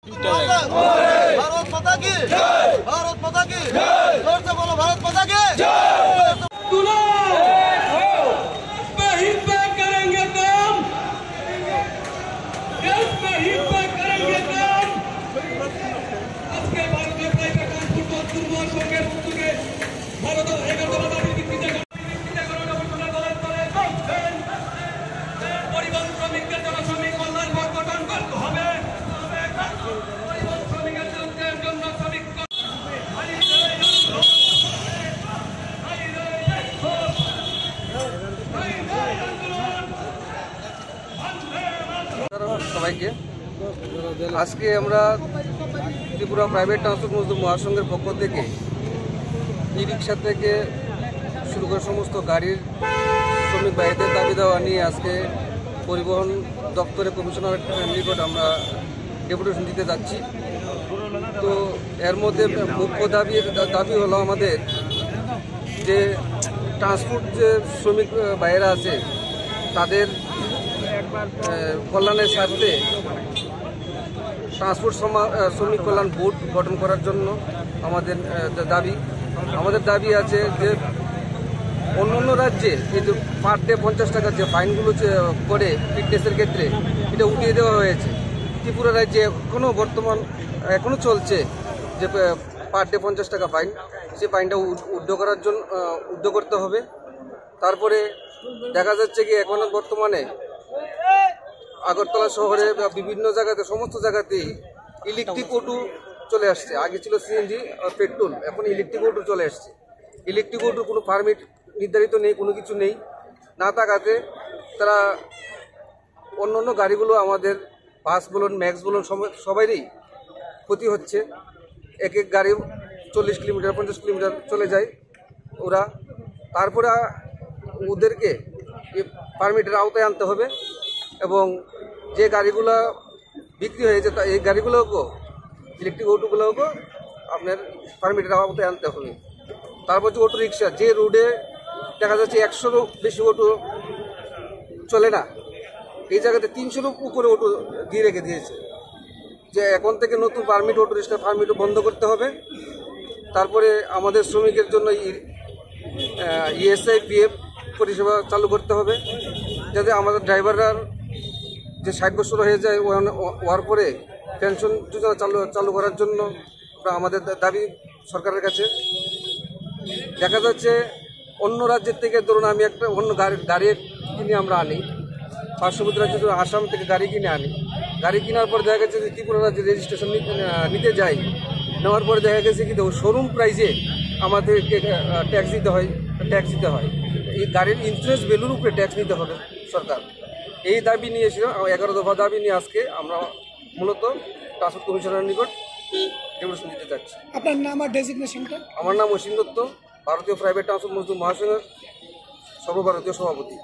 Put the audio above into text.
भारत माता की जय, भारत माता की जय, जोर से बोलो भारत माता की जय। हित पे करेंगे काम, देश में हित पे करेंगे काम। আজকে ভারতীয় প্রাইভেট ট্রান্সপোর্ট দুর্বল সঙ্গে মুক্তকে ভারত 11 দাবির ভিত্তিতে পরিবহন শ্রমিকদের জন্য শ্রমিক কল্যাণ বোর্ড গঠন করতে হবে। সবাইকে আজকে আমরা ত্রিপুরা প্রাইভেট ট্রান্সপোর্ট মজদুর মহাসংঘের পক্ষ থেকে ই রিক্সা থেকে শুরু করে সমস্ত গাড়ির শ্রমিক ভাইদের দাবি দেওয়া নিয়ে আজকে পরিবহন দপ্তরে কমিশনারের নিকট আমরা ডেপুটেশন দিতে যাচ্ছি। তো এর মধ্যে মুখ্য দাবি হলো আমাদের যে ট্রান্সপোর্ট যে শ্রমিক ভাইয়েরা আছে তাদের কল্যাণের স্বার্থে ট্রান্সপোর্ট শ্রমিক কল্যাণ বোর্ড গঠন করার জন্য আমাদের দাবি আছে যে অন্য রাজ্যে এই যে পার ডে 50 টাকার যে ফাইনগুলো করে ফিটনেসের ক্ষেত্রে এটা উঠিয়ে দেওয়া হয়েছে। ত্রিপুরা রাজ্যে এখনও চলছে যে পার ডে 50 টাকা ফাইন, সেই ফাইনটা উদ্ধ করতে হবে। তারপরে দেখা যাচ্ছে কি এখন বর্তমানে আগরতলা শহরে বা বিভিন্ন জায়গাতে সমস্ত জায়গাতেই ইলেকট্রিক অটো চলে আসছে। আগে ছিল সিএনজি আর পেট্রোল, এখন ইলেকট্রিক অটো চলে আসছে। ইলেকট্রিক অটোর কোনো পারমিট নির্ধারিত নেই, কোনো কিছু নেই। না থাকাতে তারা অন্য গাড়িগুলো আমাদের বাস বলুন ম্যাক্স বলুন সবাইরই ক্ষতি হচ্ছে। এক গাড়ি 40 কিলোমিটার 50 কিলোমিটার চলে যায় ওরা। তারপরে ওদেরকে পারমিটের আওতায় আনতে হবে এবং যে গাড়িগুলো বিক্রি হয়েছে এই গাড়িগুলোকেও ইলেকট্রিক অটোগুলোকেও আপনার পারমিটের আওতায় আনতে হবে। তারপর যে অটো রিক্সা, যে রোডে দেখা যাচ্ছে 100-রও বেশি অটো চলে না, এই জায়গাতে 300-রও উপরে অটো দিয়ে রেখে দিয়েছে। যে এখন থেকে নতুন অটো রিক্সা পারমিটও বন্ধ করতে হবে। তারপরে আমাদের শ্রমিকের জন্য ইএসআই পিএফ পরিষেবা চালু করতে হবে, যাতে আমাদের ড্রাইভাররা যে 60 বছর হয়ে যায় হওয়ার পরে পেনশন যোজনা চালু করার জন্য আমাদের দাবি সরকারের কাছে। দেখা যাচ্ছে অন্য রাজ্যের থেকে ধরুন আমি একটা অন্য গাড়ি কিনে আমরা আনি, পার্শ্ববর্তী রাজ্যে আসাম থেকে গাড়ি কিনে আনি। গাড়ি কেনার পর দেখা গেছে যে ত্রিপুরা রাজ্যে রেজিস্ট্রেশন নিতে যাই, নেওয়ার পরে দেখা গেছে কি শোরুম প্রাইসে আমাদেরকে ট্যাক্স দিতে হয়। এই গাড়ির ইন্স্যুরেন্স ভ্যালুর উপরে ট্যাক্স নিতে হবে সরকার। এই দাবি নিয়ে এসেছিলাম, 11 দফা দাবি নিয়ে আজকে আমরা মূলত ট্রান্সপোর্ট কমিশনারের নিকট ডেপুটেশন দিতে চাচ্ছি। আপনার নাম আর ডেজিগনেশনটা? আমার নাম অসীম দত্ত, ভারতীয় প্রাইভেট ট্রান্সপোর্ট মজদুর মহাসংঘের সর্বভারতীয় সভাপতি।